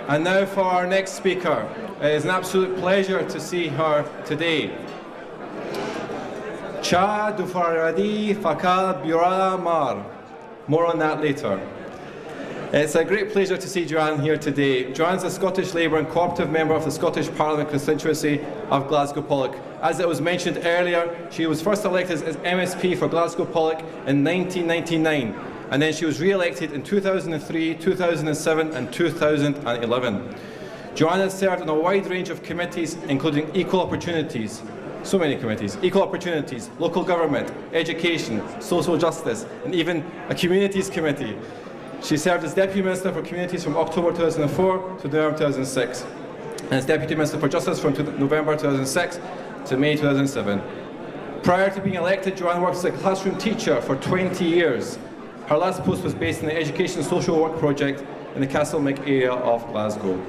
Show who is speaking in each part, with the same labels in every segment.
Speaker 1: And now for our next speaker. It is an absolute pleasure to see her today. Cha Dufaradi Fakal Bura Mar. More on that later. It's a great pleasure to see Joanne here today. Joanne's a Scottish Labour and Cooperative member of the Scottish Parliament constituency of Glasgow Pollock. As it was mentioned earlier, she was first elected as MSP for Glasgow Pollock in 1999, and then she was re-elected in 2003, 2007 and 2011. Joanne has served on a wide range of committees, including Equal Opportunities, so many committees, Equal Opportunities, Local Government, Education, Social Justice, and even a Communities Committee. She served as Deputy Minister for Communities from October 2004 to November 2006, and as Deputy Minister for Justice from November 2006 to May 2007. Prior to being elected, Joanne worked as a classroom teacher for 20 years. Her last post was based in the Education and Social Work Project in the Castlemaine area of Glasgow.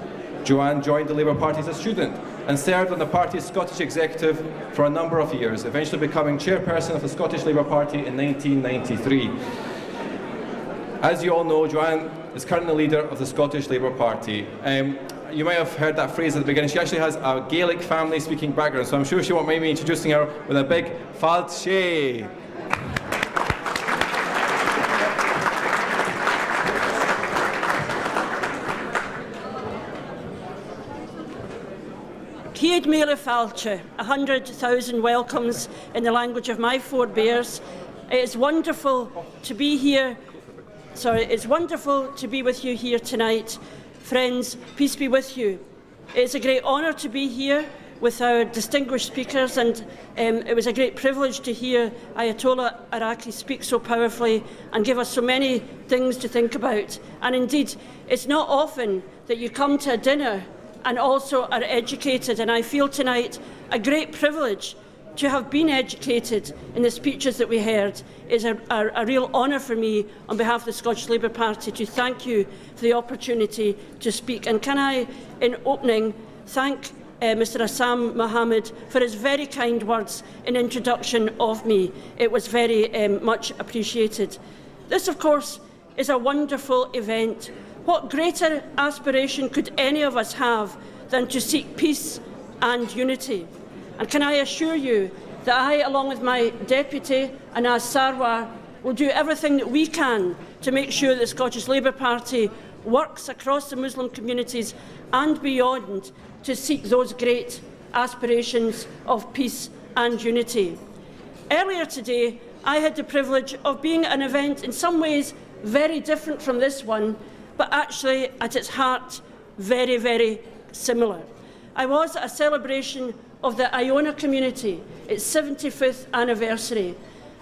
Speaker 1: Joanne joined the Labour Party as a student and served on the party's Scottish executive for a number of years, eventually becoming chairperson of the Scottish Labour Party in 1993. As you all know, Joanne is currently the leader of the Scottish Labour Party. You might have heard that phrase at the beginning. She actually has a Gaelic family-speaking background, so I'm sure she won't mind me introducing her with a big Fáilte sé.
Speaker 2: Ciad míle fáilte, 100,000 welcomes in the language of my forebears. It is wonderful to be here. It's wonderful to be with you here tonight. Friends, peace be with you. It's a great honour to be here with our distinguished speakers, and it was a great privilege to hear Ayatollah Araki speak so powerfully and give us so many things to think about. And indeed, it's not often that you come to a dinner and also are educated, and I feel tonight a great privilege to have been educated in the speeches that we heard. Is a real honour for me on behalf of the Scottish Labour Party to thank you for the opportunity to speak. And can I, in opening, thank Mr Assam Mohammed for his very kind words in introduction of me. It was very much appreciated. This, of course, is a wonderful event. What greater aspiration could any of us have than to seek peace and unity? And can I assure you that I, along with my deputy, Anas Sarwar, will do everything that we can to make sure that the Scottish Labour Party works across the Muslim communities and beyond to seek those great aspirations of peace and unity. Earlier today, I had the privilege of being at an event in some ways very different from this one, but actually at its heart very, very similar. I was at a celebration of the Iona community, its 75th anniversary.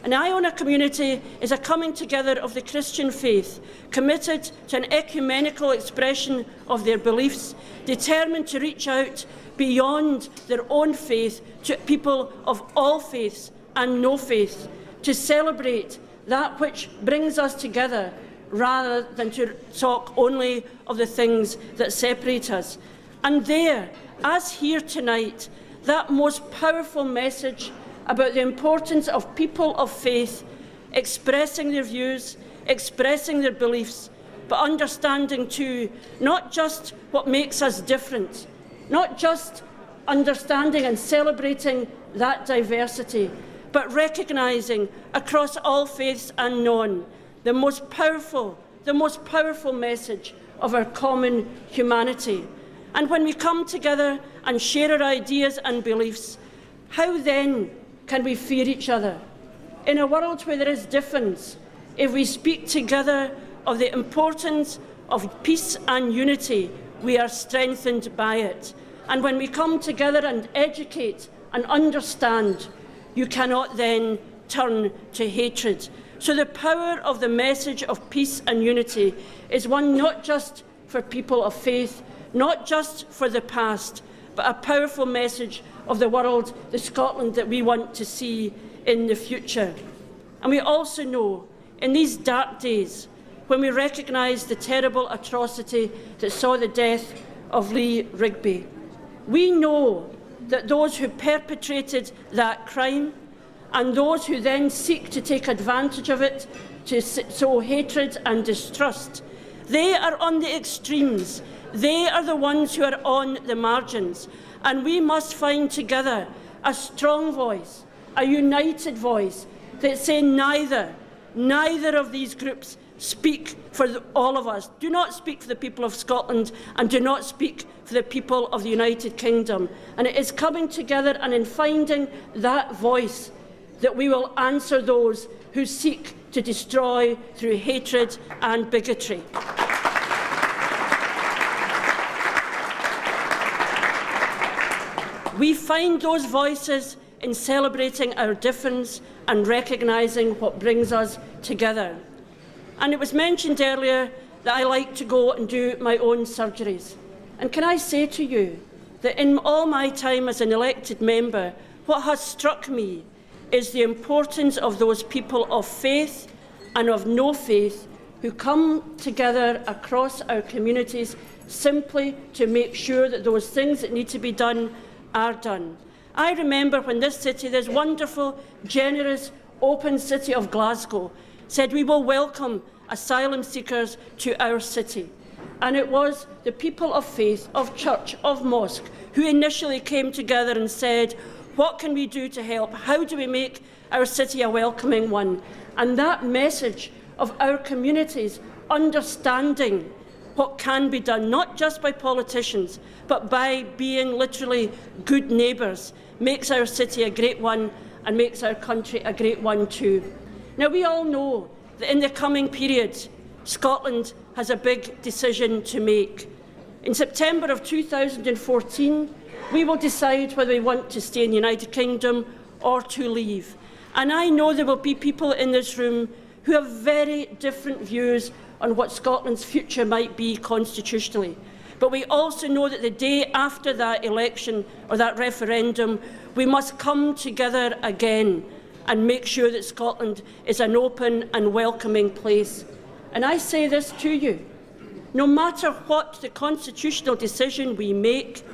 Speaker 2: An Iona community is a coming together of the Christian faith, committed to an ecumenical expression of their beliefs, determined to reach out beyond their own faith to people of all faiths and no faith, to celebrate that which brings us together rather than to talk only of the things that separate us. And there, as here tonight, that most powerful message about the importance of people of faith expressing their views, expressing their beliefs, but understanding too not just what makes us different, not just understanding and celebrating that diversity, but recognising across all faiths and none the most powerful message of our common humanity. And when we come together and share our ideas and beliefs, how then can we fear each other? In a world where there is difference, if we speak together of the importance of peace and unity, we are strengthened by it. And when we come together and educate and understand, you cannot then turn to hatred. So the power of the message of peace and unity is one not just for people of faith, not just for the past, but a powerful message of the world, the Scotland that we want to see in the future. And we also know, in these dark days, when we recognise the terrible atrocity that saw the death of Lee Rigby, we know that those who perpetrated that crime and those who then seek to take advantage of it to sow hatred and distrust. They are on the extremes. They are the ones who are on the margins. And we must find together a strong voice, a united voice that say neither of these groups speak for all of us. Do not speak for the people of Scotland and do not speak for the people of the United Kingdom. And it is coming together and in finding that voice that we will answer those who seek to destroy through hatred and bigotry. We find those voices in celebrating our difference and recognising what brings us together. And it was mentioned earlier that I like to go and do my own surgeries. And can I say to you that in all my time as an elected member, what has struck me is the importance of those people of faith and of no faith who come together across our communities simply to make sure that those things that need to be done are done. I remember when this city, this wonderful, generous, open city of Glasgow, said we will welcome asylum seekers to our city. And it was the people of faith, of church, of mosque, who initially came together and said, what can we do to help? How do we make our city a welcoming one? And that message of our communities understanding what can be done, not just by politicians, but by being literally good neighbours, makes our city a great one and makes our country a great one too. Now, we all know that in the coming period, Scotland has a big decision to make. In September of 2014, we will decide whether we want to stay in the United Kingdom or to leave. And I know there will be people in this room who have very different views on what Scotland's future might be constitutionally. But we also know that the day after that election or that referendum, we must come together again and make sure that Scotland is an open and welcoming place. And I say this to you, no matter what the constitutional decision we make,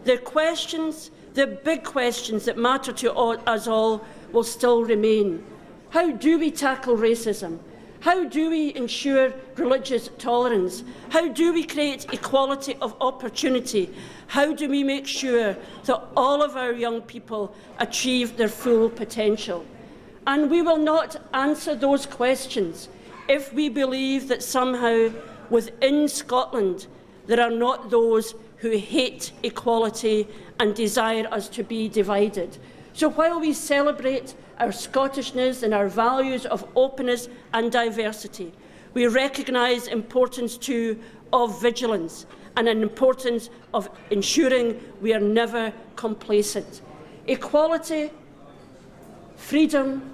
Speaker 2: the questions, the big questions that matter to us all will still remain. How do we tackle racism? How do we ensure religious tolerance? How do we create equality of opportunity? How do we make sure that all of our young people achieve their full potential? And we will not answer those questions if we believe that somehow within Scotland there are not those who hate equality and desire us to be divided. So while we celebrate our Scottishness and our values of openness and diversity, we recognise the importance too of vigilance and an importance of ensuring we are never complacent. Equality, freedom,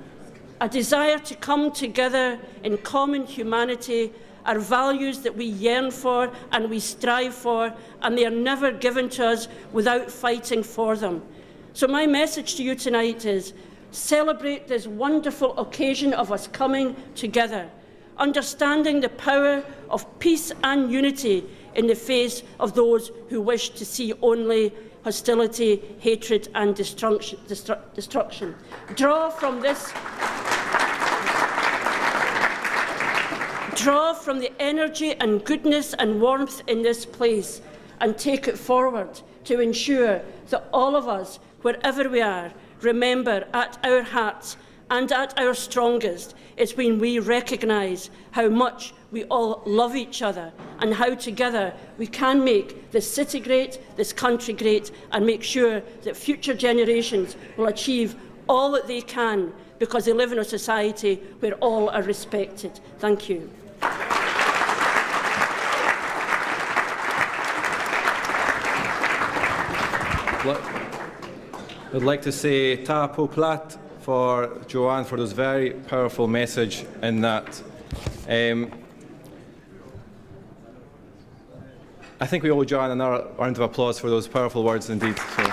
Speaker 2: a desire to come together in common humanity are values that we yearn for and we strive for, and they are never given to us without fighting for them. So my message to you tonight is, celebrate this wonderful occasion of us coming together, understanding the power of peace and unity in the face of those who wish to see only hostility, hatred and destruction. Draw from the energy and goodness and warmth in this place and take it forward to ensure that all of us, wherever we are, remember at our hearts and at our strongest is when we recognise how much we all love each other and how together we can make this city great, this country great, and make sure that future generations will achieve all that they can because they live in a society where all are respected. Thank you.
Speaker 1: I'd like to say ta poplat for Joanne for those very powerful message in that. I think we owe Joanne another round of applause for those powerful words indeed. So.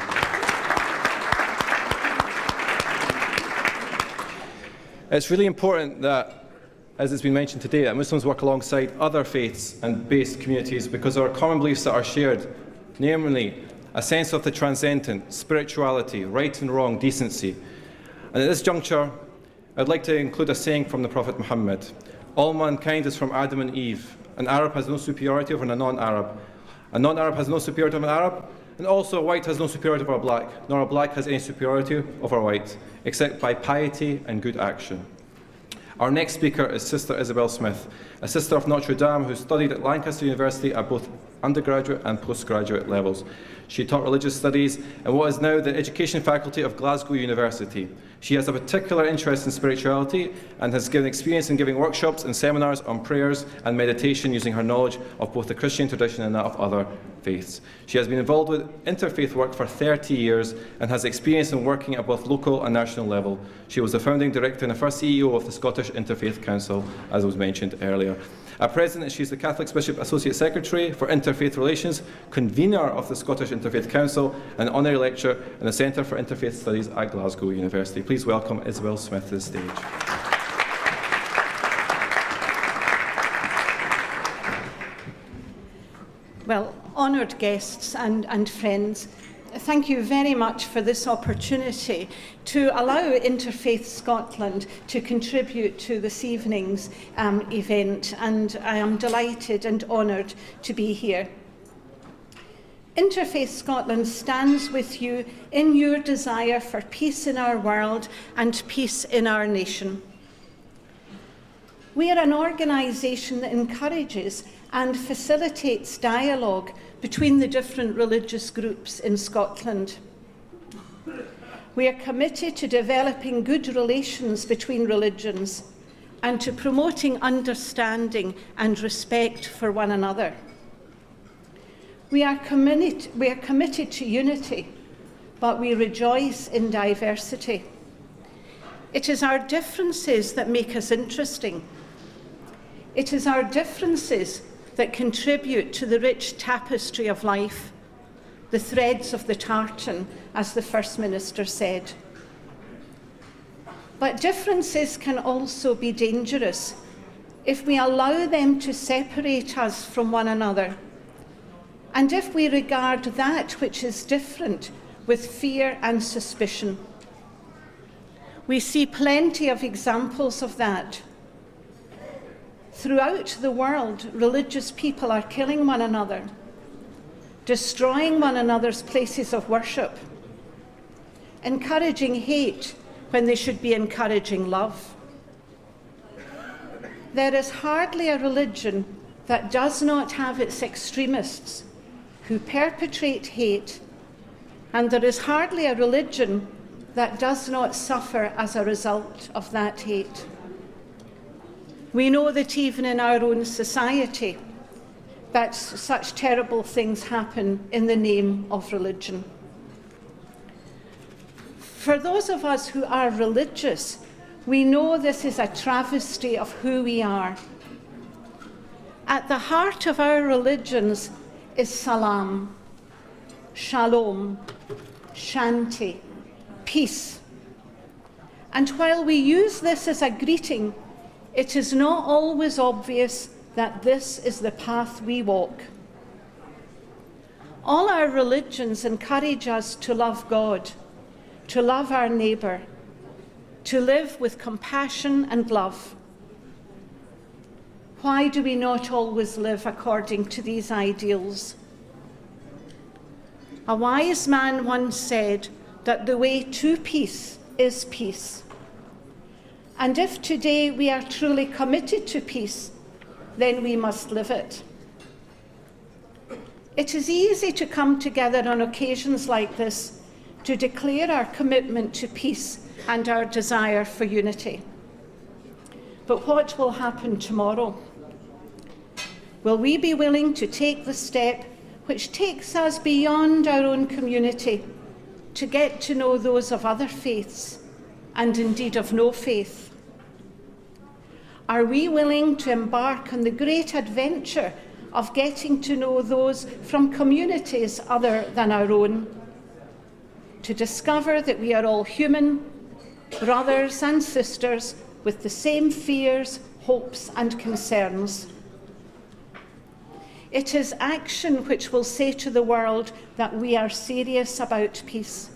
Speaker 1: It's really important that, as has been mentioned today, that Muslims work alongside other faiths and based communities because there are common beliefs that are shared, namely a sense of the transcendent, spirituality, right and wrong, decency. And at this juncture, I'd like to include a saying from the Prophet Muhammad. All mankind is from Adam and Eve. An Arab has no superiority over a non-Arab. A non-Arab has no superiority over an Arab. And also a white has no superiority over a black, nor a black has any superiority over a white, except by piety and good action. Our next speaker is Sister Isabel Smith, a sister of Notre Dame who studied at Lancaster University at both undergraduate and postgraduate levels. She taught religious studies in what is now the Education Faculty of Glasgow University. She has a particular interest in spirituality and has given experience in giving workshops and seminars on prayers and meditation using her knowledge of both the Christian tradition and that of other faiths. She has been involved with interfaith work for 30 years and has experience in working at both local and national level. She was the founding director and the first CEO of the Scottish Interfaith Council, as was mentioned earlier. At present, she is the Catholic Bishop Associate Secretary for Interfaith Relations, convener of the Scottish Interfaith Council, and honorary lecturer in the Centre for Interfaith Studies at Glasgow University. Please welcome Isabel Smith to the stage.
Speaker 3: Well, honoured guests and friends, thank you very much for this opportunity to allow Interfaith Scotland to contribute to this evening's event, and I am delighted and honoured to be here. Interfaith Scotland stands with you in your desire for peace in our world and peace in our nation. We are an organisation that encourages and facilitates dialogue between the different religious groups in Scotland. We are committed to developing good relations between religions and to promoting understanding and respect for one another. We are committed to unity, but we rejoice in diversity. It is our differences that make us interesting. It is our differences that contribute to the rich tapestry of life, the threads of the tartan, as the First Minister said. But differences can also be dangerous if we allow them to separate us from one another, and if we regard that which is different with fear and suspicion. We see plenty of examples of that. Throughout the world, religious people are killing one another, destroying one another's places of worship, encouraging hate when they should be encouraging love. There is hardly a religion that does not have its extremists who perpetrate hate, and there is hardly a religion that does not suffer as a result of that hate. We know that even in our own society, that such terrible things happen in the name of religion. For those of us who are religious, we know this is a travesty of who we are. At the heart of our religions is salam, shalom, shanti, peace. And while we use this as a greeting, it is not always obvious that this is the path we walk. All our religions encourage us to love God, to love our neighbour, to live with compassion and love. Why do we not always live according to these ideals? A wise man once said that the way to peace is peace. And if today we are truly committed to peace, then we must live it. It is easy to come together on occasions like this to declare our commitment to peace and our desire for unity. But what will happen tomorrow? Will we be willing to take the step which takes us beyond our own community to get to know those of other faiths, and indeed of no faith? Are we willing to embark on the great adventure of getting to know those from communities other than our own? To discover that we are all human, brothers and sisters with the same fears, hopes and concerns. It is action which will say to the world that we are serious about peace.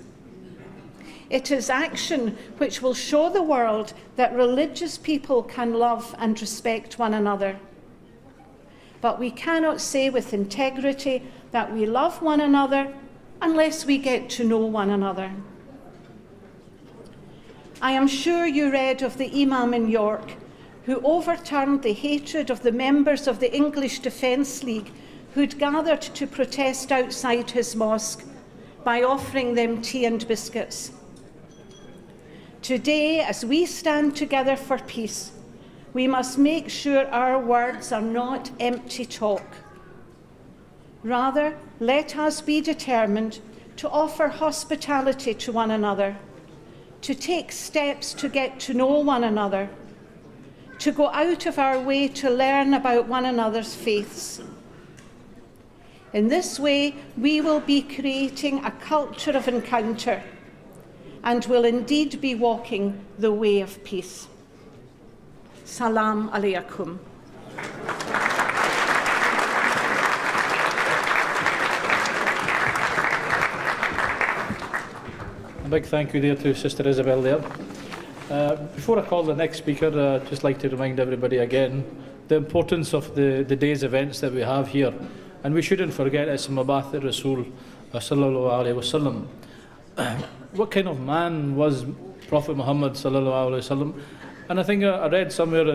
Speaker 3: It is action which will show the world that religious people can love and respect one another. But we cannot say with integrity that we love one another unless we get to know one another. I am sure you read of the Imam in York who overturned the hatred of the members of the English Defence League who'd gathered to protest outside his mosque by offering them tea and biscuits. Today, as we stand together for peace, we must make sure our words are not empty talk. Rather, let us be determined to offer hospitality to one another, to take steps to get to know one another, to go out of our way to learn about one another's faiths. In this way, we will be creating a culture of encounter and will indeed be walking the way of peace. Salam alaikum.
Speaker 4: A big thank you there to Sister Isabel there. Before I call the next speaker, I'd just like to remind everybody again the importance of the day's events that we have here. And we shouldn't forget it's Mabath al-Rasul sallallahu alayhi wa sallam. What kind of man was Prophet Muhammad sallallahu alayhi wa sallam? And I think I read somewhere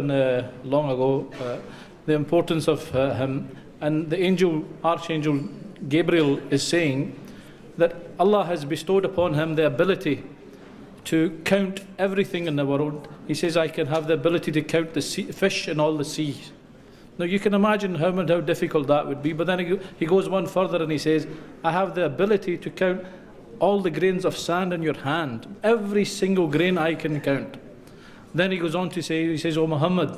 Speaker 4: long ago the importance of him. And the Archangel Gabriel is saying that Allah has bestowed upon him the ability to count everything in the world. He says, I can have the ability to count the fish in all the seas. Now you can imagine how difficult that would be, but then he goes one further and he says, I have the ability to count all the grains of sand in your hand. Every single grain I can count. Then he goes on to say, he says, Oh Muhammad,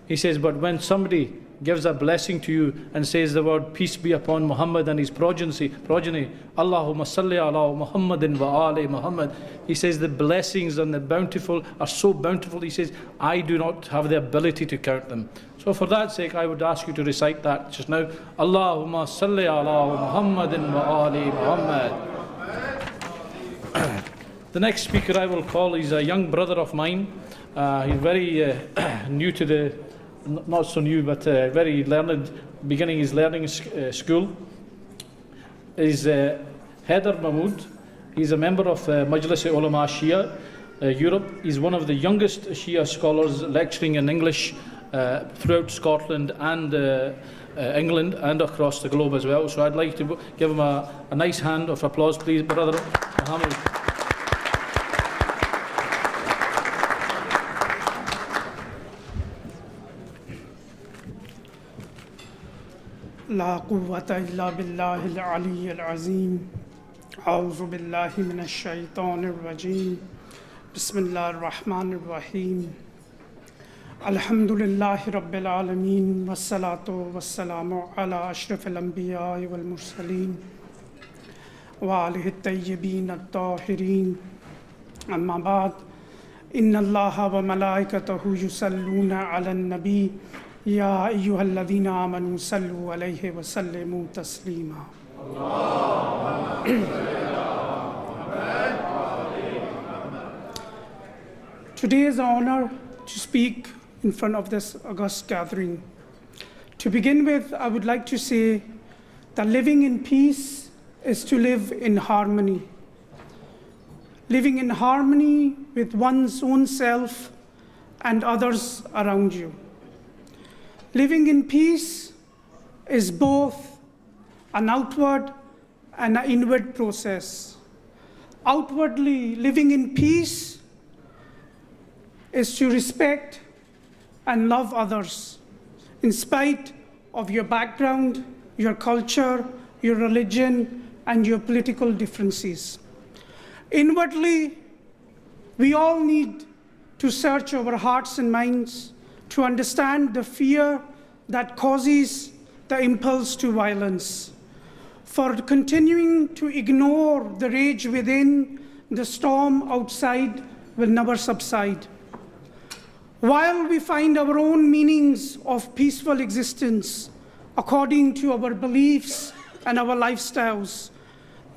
Speaker 4: he says, but when somebody gives a blessing to you and says the word peace be upon Muhammad and his progeny, Allahumma salli ala Muhammadin wa ali Muhammad, he says the blessings and the bountiful are so bountiful, he says, I do not have the ability to count them. So for that sake, I would ask you to recite that just now. Allahumma salli ala Muhammadin wa ali Muhammad. The next speaker I will call is a young brother of mine. He's very new to the, not so new, but very learned, beginning his learning school. Is Haider Mahmood. He's a member of Majlis Ulama Shia Europe. He's one of the youngest Shia scholars lecturing in English throughout Scotland and England and across the globe as well. So I'd like to give him a nice hand of applause, please, brother Muhammad.
Speaker 5: لا قوة إلا بالله العلي العظيم أعوذ بالله من الشيطان الرجيم بسم الله الرحمن الرحيم الحمد لله رب العالمين والصلاة والسلام على أشرف الأنبياء والمرسلين وآله الطيبين الطاهرين أما بعد إن الله وملائكته يصلون على النبي يا أيها الذين آمنوا صلوا عليه وسلموا تسليما. Today is an honor to speak in front of this august gathering. To begin with, I would like to say that living in peace is to live in harmony. Living in harmony with one's own self and others around you. Living in peace is both an outward and an inward process. Outwardly, living in peace is to respect and love others in spite of your background, your culture, your religion, and your political differences. Inwardly, we all need to search our hearts and minds to understand the fear that causes the impulse to violence. For continuing to ignore the rage within, the storm outside will never subside. While we find our own meanings of peaceful existence according to our beliefs and our lifestyles,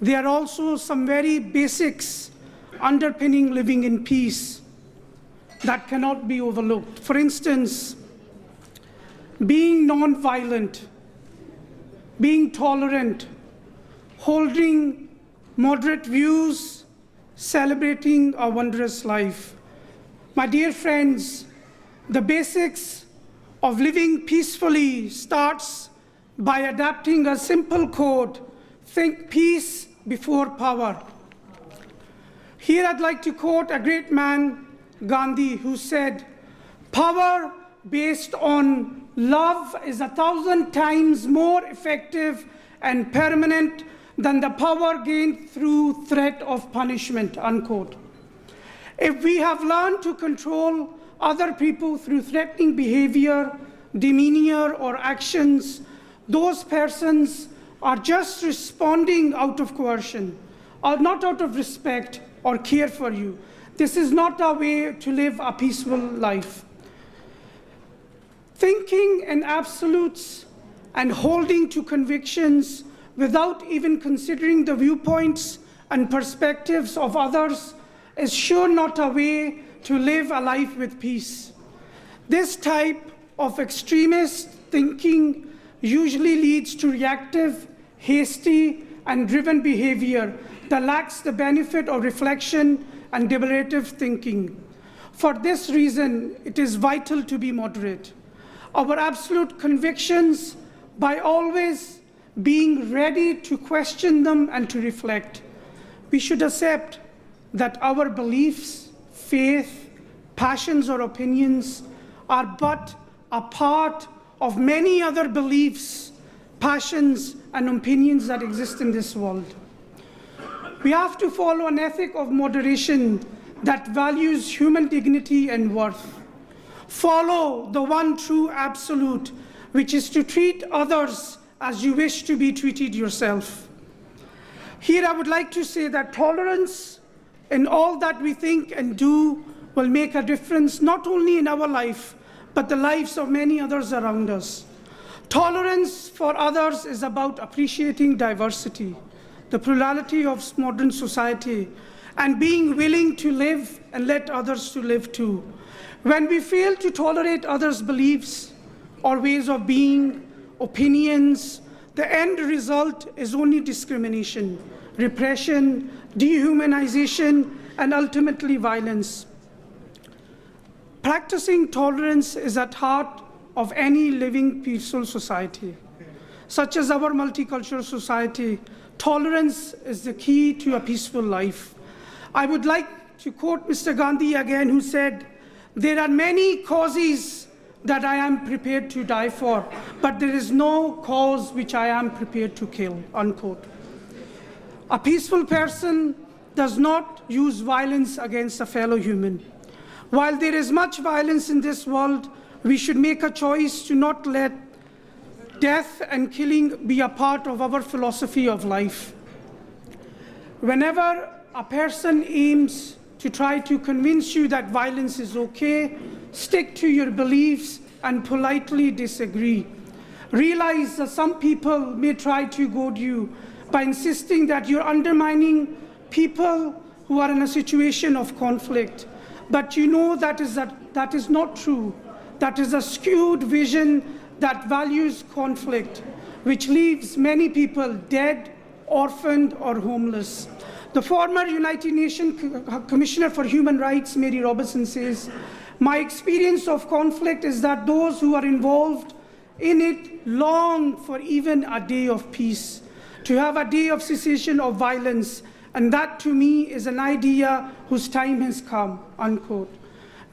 Speaker 5: there are also some very basics underpinning living in peace that cannot be overlooked. For instance, being non-violent, being tolerant, holding moderate views, celebrating a wondrous life. My dear friends, the basics of living peacefully starts by adapting a simple code: think peace before power. Here I'd like to quote a great man, Gandhi, who said, "Power based on love is 1,000 times more effective and permanent than the power gained through threat of punishment," unquote. If we have learned to control other people through threatening behavior, demeanor, or actions, those persons are just responding out of coercion, or not out of respect or care for you. This is not a way to live a peaceful life. Thinking in absolutes and holding to convictions without even considering the viewpoints and perspectives of others is sure not a way to live a life with peace. This type of extremist thinking usually leads to reactive, hasty, and driven behavior that lacks the benefit of reflection and deliberative thinking. For this reason, it is vital to be moderate. Our absolute convictions, by always being ready to question them and to reflect. We should accept that our beliefs, faith, passions, or opinions are but a part of many other beliefs, passions, and opinions that exist in this world. We have to follow an ethic of moderation that values human dignity and worth. Follow the one true absolute, which is to treat others as you wish to be treated yourself. Here I would like to say that tolerance in all that we think and do will make a difference not only in our life, but the lives of many others around us. Tolerance for others is about appreciating diversity, the plurality of modern society, and being willing to live and let others to live too. When we fail to tolerate others' beliefs or ways of being, opinions, the end result is only discrimination, repression, dehumanization, and ultimately violence. Practicing tolerance is at heart of any living peaceful society. Such as our multicultural society, tolerance is the key to a peaceful life. I would like to quote Mr. Gandhi again, who said, "There are many causes that I am prepared to die for, but there is no cause which I am prepared to kill," unquote. A peaceful person does not use violence against a fellow human. While there is much violence in this world, we should make a choice to not let death and killing be a part of our philosophy of life. Whenever a person aims to try to convince you that violence is okay, stick to your beliefs and politely disagree. Realize that some people may try to goad you by insisting that you're undermining people who are in a situation of conflict. But you know that is not true. That is a skewed vision that values conflict, which leaves many people dead, orphaned, or homeless. The former United Nations Commissioner for Human Rights, Mary Robinson, says, "My experience of conflict is that those who are involved in it long for even a day of peace, to have a day of cessation of violence, and that to me is an idea whose time has come," unquote.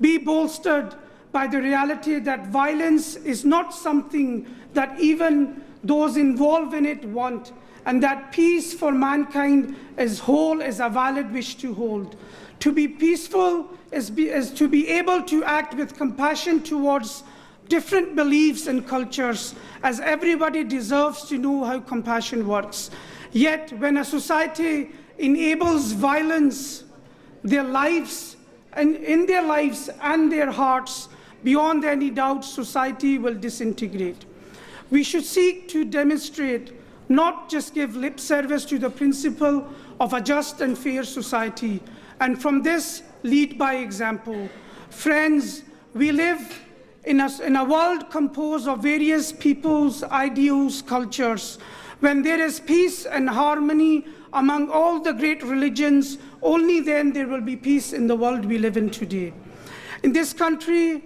Speaker 5: Be bolstered by the reality that violence is not something that even those involved in it want, and that peace for mankind as whole is a valid wish to hold. To be peaceful is to be able to act with compassion towards different beliefs and cultures, as everybody deserves to know how compassion works. Yet, when a society enables violence, their lives and in their lives and their hearts, beyond any doubt, society will disintegrate. We should seek to demonstrate, not just give lip service to the principle of a just and fair society. and from this, lead by example. Friends, we live in a world composed of various peoples, ideals, cultures. When there is peace and harmony among all the great religions, only then there will be peace in the world we live in today. In this country,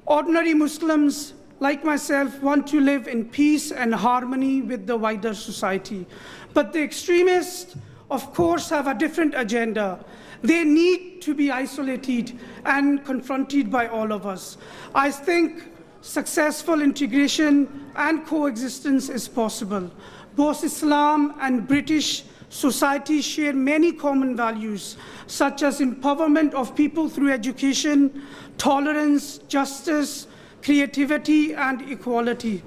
Speaker 5: ordinary Muslims like myself want to live in peace and harmony with the wider society. But the extremists, of course, have a different agenda. They need to be isolated and confronted by all of us. I think successful integration and coexistence is possible. Both Islam and British society share many common values, such as empowerment of people through education, tolerance, justice, creativity, and equality.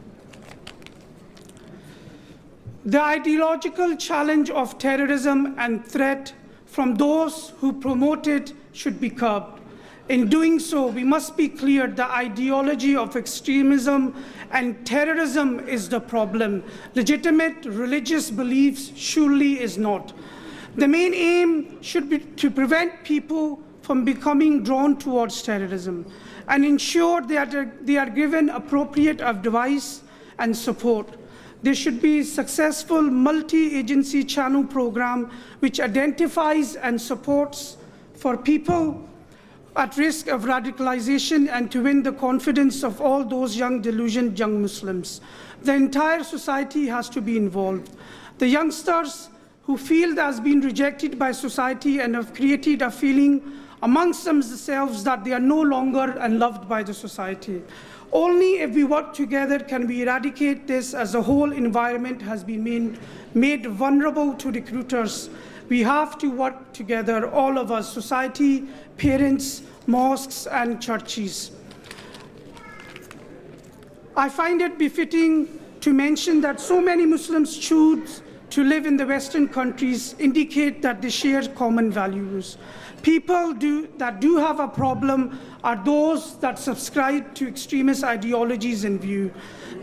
Speaker 5: The ideological challenge of terrorism and threat from those who promote it should be curbed. In doing so, we must be clear the ideology of extremism and terrorism is the problem. Legitimate religious beliefs surely is not. The main aim should be to prevent people from becoming drawn towards terrorism and ensure that they are given appropriate advice and support. There should be a successful multi-agency channel program which identifies and supports for people at risk of radicalization and to win the confidence of all those delusioned young Muslims. The entire society has to be involved. The youngsters who feel they have been rejected by society and have created a feeling amongst themselves that they are no longer unloved by the society. Only if we work together can we eradicate this, as the whole environment has been made vulnerable to recruiters. We have to work together, all of us, society, parents, mosques, and churches. I find it befitting to mention that so many Muslims choose to live in the Western countries indicate that they share common values. People that do have a problem are those that subscribe to extremist ideologies and view.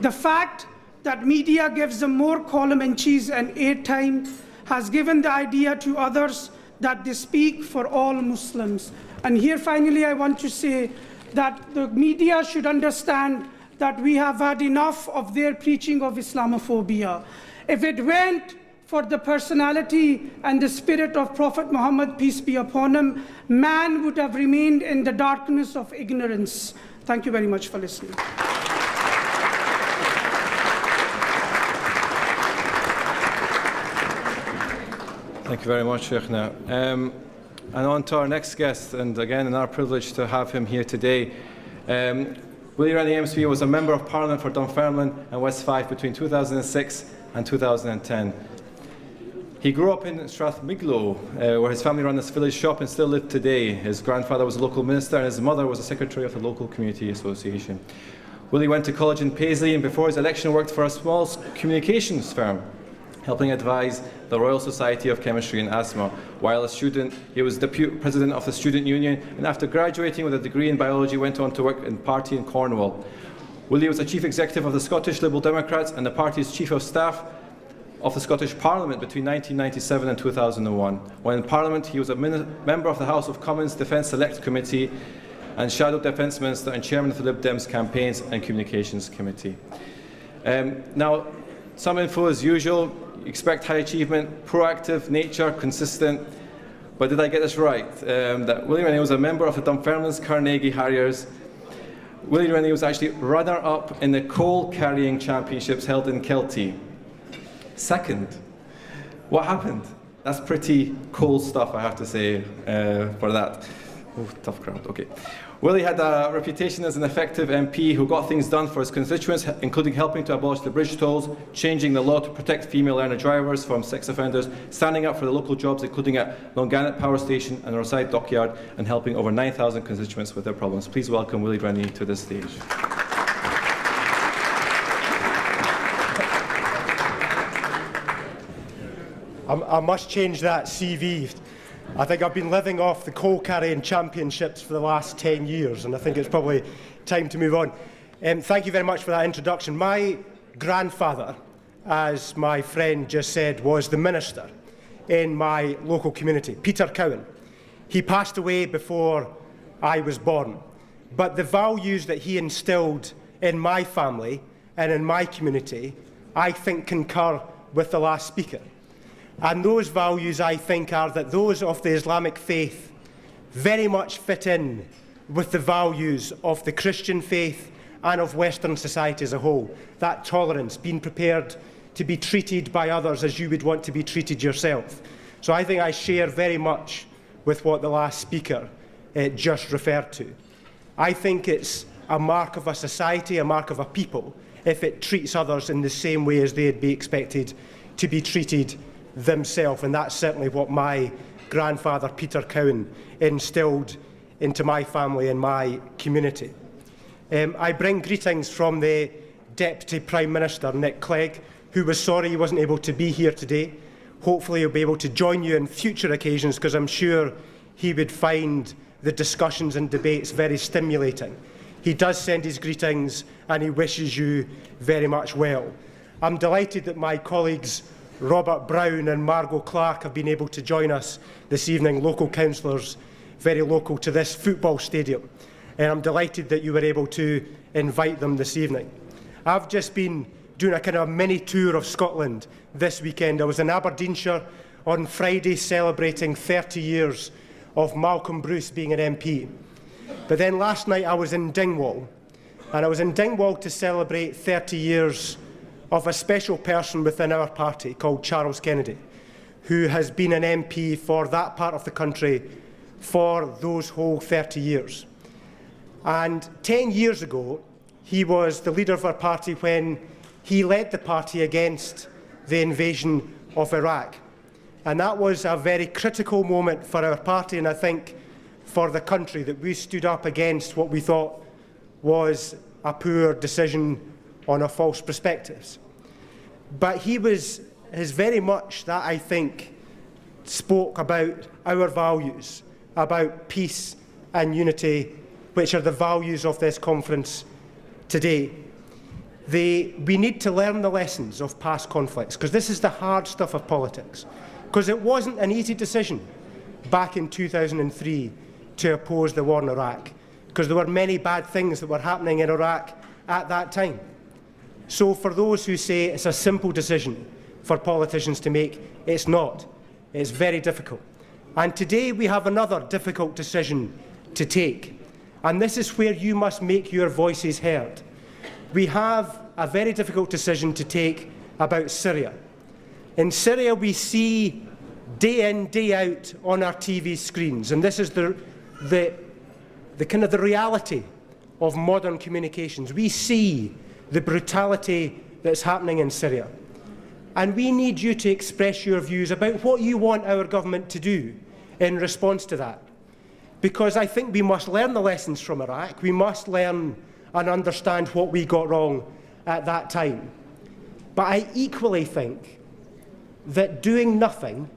Speaker 5: The fact that media gives them more column and cheese and airtime has given the idea to others that they speak for all Muslims. And here finally I want to say that the media should understand that we have had enough of their preaching of Islamophobia. If it went for the personality and the spirit of Prophet Muhammad, peace be upon him, man would have remained in the darkness of ignorance. Thank you very much for listening.
Speaker 1: Thank you very much, Sheikhna. And on to our next guest, and again, our privilege to have him here today. Willie Rennie MSP was a Member of Parliament for Dunfermline and West Fife between 2006 and 2010. He grew up in Strathmiglo, where his family ran this village shop and still live today. His grandfather was a local minister and his mother was a secretary of the local community association. Willie went to college in Paisley and before his election worked for a small communications firm, helping advise the Royal Society of Chemistry and Asthma. While a student, he was deputy president of the student union, and after graduating with a degree in biology, went on to work in party in Cornwall. Willie was the chief executive of the Scottish Liberal Democrats and the party's chief of staff of the Scottish Parliament between 1997 and 2001. When in Parliament, he was a member of the House of Commons Defence Select Committee and Shadow Defence Minister and Chairman of the Lib Dems Campaigns and Communications Committee. Now, some info as usual. Expect high achievement, proactive, nature, consistent. But did I get this right? That Willie Rennie was a member of the Dunfermline's Carnegie Harriers. Willie Rennie was actually runner-up in the coal carrying championships held in Kelty. Second. What happened? That's pretty cool stuff, I have to say, for that. Oh, tough crowd, okay. Willie had a reputation as an effective MP who got things done for his constituents, including helping to abolish the bridge tolls, changing the law to protect female learner drivers from sex offenders, standing up for the local jobs, including at Longannet Power Station and Rosyth Dockyard, and helping over 9,000 constituents with their problems. Please welcome Willie Rennie to this stage.
Speaker 6: I must change that CV. I think I've been living off the coal carrying championships for the last 10 years, and I think it's probably time to move on. Thank you very much for that introduction. My grandfather, as my friend just said, was the minister in my local community, Peter Cowan. He passed away before I was born, but the values that he instilled in my family and in my community, I think concur with the last speaker. And those values, I think, are that those of the Islamic faith very much fit in with the values of the Christian faith and of Western society as a whole. That tolerance, being prepared to be treated by others as you would want to be treated yourself. So I think I share very much with what the last speaker just referred to. I think it's a mark of a society, a mark of a people, if it treats others in the same way as they'd be expected to be treated themselves. And that's certainly what my grandfather, Peter Cowan, instilled into my family and my community. I bring greetings from the Deputy Prime Minister, Nick Clegg, who was sorry he wasn't able to be here today. Hopefully he'll be able to join you on future occasions, because I'm sure he would find the discussions and debates very stimulating. He does send his greetings and he wishes you very much well. I'm delighted that my colleagues Robert Brown and Margot Clark have been able to join us this evening, local councillors very local to this football stadium. And I'm delighted that you were able to invite them this evening. I've just been doing a kind of mini tour of Scotland this weekend. I was in Aberdeenshire on Friday celebrating 30 years of Malcolm Bruce being an MP. But then last night I was in Dingwall, and I was in Dingwall to celebrate 30 years of a special person within our party called Charles Kennedy, who has been an MP for that part of the country for those whole 30 years. And 10 years ago, he was the leader of our party when he led the party against the invasion of Iraq. And that was a very critical moment for our party, and I think for the country, that we stood up against what we thought was a poor decision on a false perspectives. But his very much that, I think, spoke about our values, about peace and unity, which are the values of this conference today. We need to learn the lessons of past conflicts, because this is the hard stuff of politics. Because it wasn't an easy decision back in 2003 to oppose the war in Iraq, because there were many bad things that were happening in Iraq at that time. So for those who say it's a simple decision for politicians to make, it's not. It's very difficult. And today we have another difficult decision to take. And this is where you must make your voices heard. We have a very difficult decision to take about Syria. In Syria, we see day in, day out on our TV screens, and this is the kind of the reality of modern communications. We see the brutality that's happening in Syria. And we need you to express your views about what you want our government to do in response to that. Because I think we must learn the lessons from Iraq. We must learn and understand what we got wrong at that time. But I equally think that doing nothing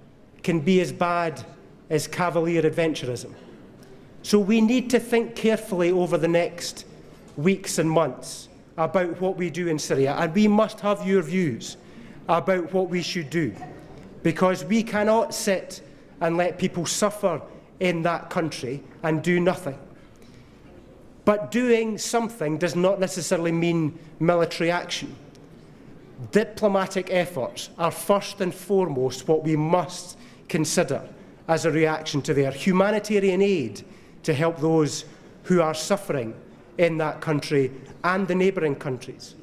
Speaker 6: can be as bad as cavalier adventurism. So we need to think carefully over the next weeks and months about what we do in Syria, and we must have your views about what we should do, because we cannot sit and let people suffer in that country and do nothing. But doing something does not necessarily mean military action. Diplomatic efforts are first and foremost what we must consider as a reaction to their humanitarian aid to help those who are suffering in that country and the neighbouring countries.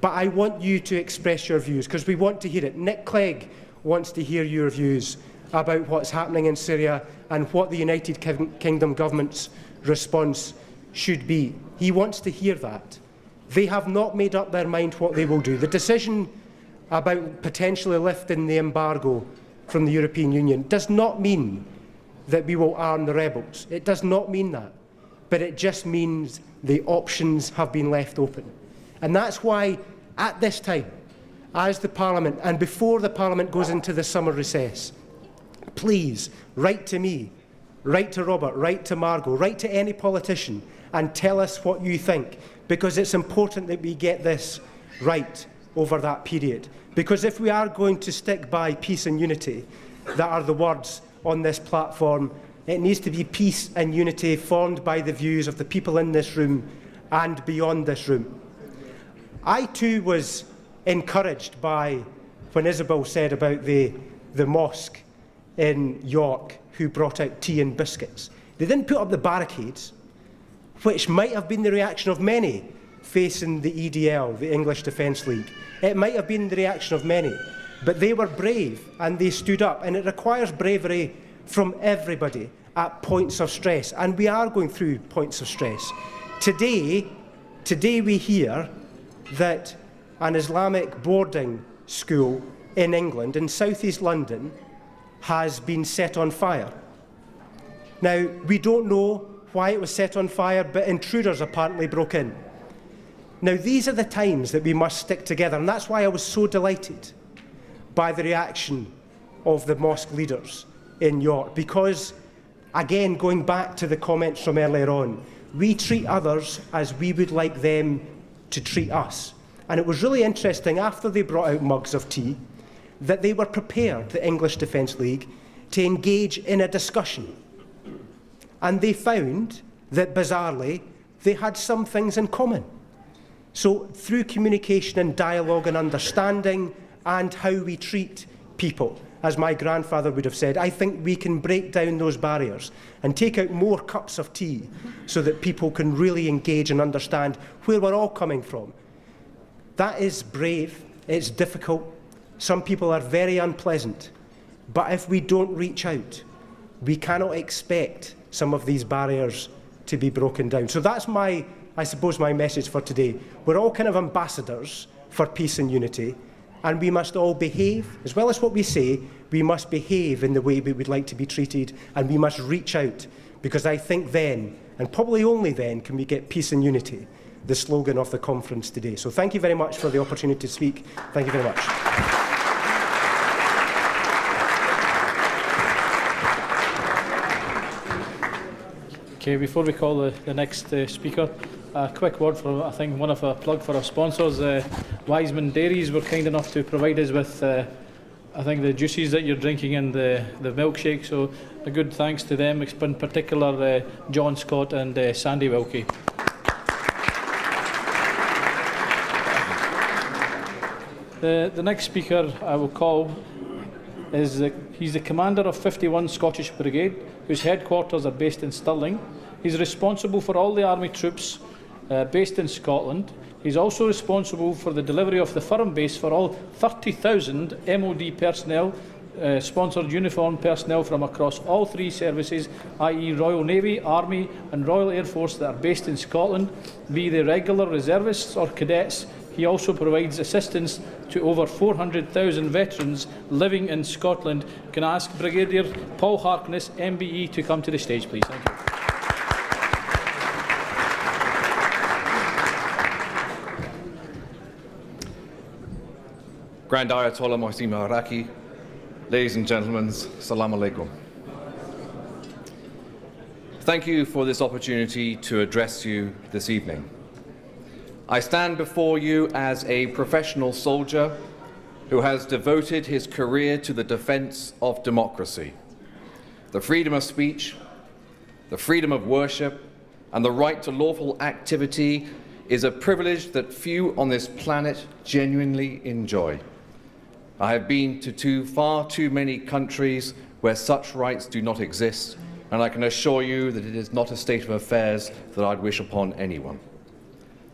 Speaker 6: But I want you to express your views, because we want to hear it. Nick Clegg wants to hear your views about what's happening in Syria and what the United Kingdom government's response should be. He wants to hear that. They have not made up their mind what they will do. The decision about potentially lifting the embargo from the European Union does not mean that we will arm the rebels. It does not mean that. But it just means the options have been left open. And that's why, at this time, as the Parliament, and before the Parliament goes into the summer recess, please write to me, write to Robert, write to Margot, write to any politician and tell us what you think, because it's important that we get this right over that period. Because if we are going to stick by peace and unity, that are the words on this platform, It needs to be peace and unity formed by the views of the people in this room and beyond this room. I too was encouraged by when Isabel said about the mosque in York who brought out tea and biscuits. They didn't put up the barricades, which might have been the reaction of many facing the EDL, the English Defence League. It might have been the reaction of many, but they were brave and they stood up, and it requires bravery from everybody at points of stress, and we are going through points of stress. Today we hear that an Islamic boarding school in England, in South East London, has been set on fire. Now, we don't know why it was set on fire, but intruders apparently broke in. Now, these are the times that we must stick together, and that's why I was so delighted by the reaction of the mosque leaders in York, because, again, going back to the comments from earlier on, we treat others as we would like them to treat us. And it was really interesting, after they brought out mugs of tea, that they were prepared, the English Defence League, to engage in a discussion. And they found that, bizarrely, they had some things in common. So through communication and dialogue and understanding and how we treat people, as my grandfather would have said, I think we can break down those barriers and take out more cups of tea so that people can really engage and understand where we're all coming from. That is brave, it's difficult, some people are very unpleasant, but if we don't reach out, we cannot expect some of these barriers to be broken down. So that's my message for today. We're all kind of ambassadors for peace and unity, and we must all behave, as well as what we say, we must behave in the way we would like to be treated, and we must reach out, because I think then, and probably only then, can we get peace and unity, the slogan of the conference today. So thank you very much for the opportunity to speak. Thank you very much.
Speaker 4: Okay, before we call the next speaker, a quick word for, I think, one of a plug for our sponsors. Wiseman Dairies were kind enough to provide us with, I think, the juices that you're drinking and the milkshake. So a good thanks to them, in particular John Scott and Sandy Wilkie. The next speaker I will call is he's the commander of 51 Scottish Brigade, whose headquarters are based in Stirling. He's responsible for all the army troops based in Scotland. He's also responsible for the delivery of the firm base for all 30,000 MOD personnel, sponsored uniformed personnel from across all three services, i.e. Royal Navy, Army and Royal Air Force, that are based in Scotland, be they regular reservists or cadets. He also provides assistance to over 400,000 veterans living in Scotland. Can I ask Brigadier Paul Harkness, MBE, to come to the stage, please? Thank you.
Speaker 7: Grand Ayatollah Mohsin Iraqi, ladies and gentlemen, Salam Alaikum. Thank you for this opportunity to address you this evening. I stand before you as a professional soldier who has devoted his career to the defence of democracy. The freedom of speech, the freedom of worship, and the right to lawful activity is a privilege that few on this planet genuinely enjoy. I have been to far too many countries where such rights do not exist, and I can assure you that it is not a state of affairs that I'd wish upon anyone.